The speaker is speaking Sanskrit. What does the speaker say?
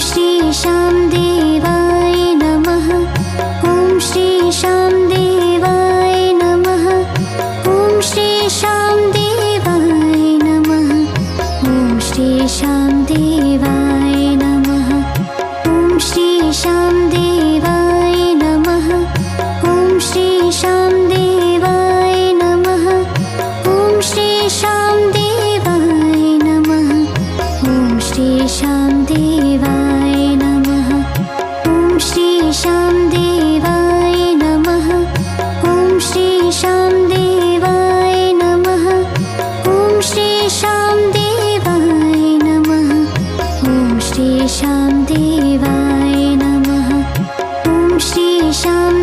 श्री शाम देवाय नमः। ॐ श्री शाम देवाय नमः। ॐ श्री शाम देवाय नमः। ॐ श्री शाम देवाय नमः। ॐ श्री शाम देवाय नमः। ॐ श्री शाम देवाय नमः। ॐ श्री शाम देवाय नमः। ॐ श्री शाम देवाय नमः। ॐ श्री शाम देवाय नमः। ॐ श्री शाम देवाय नमः। ॐ श्री शाम देवाय नमः। ॐ श्री शाम देवाय नमः। ॐ श्री शाम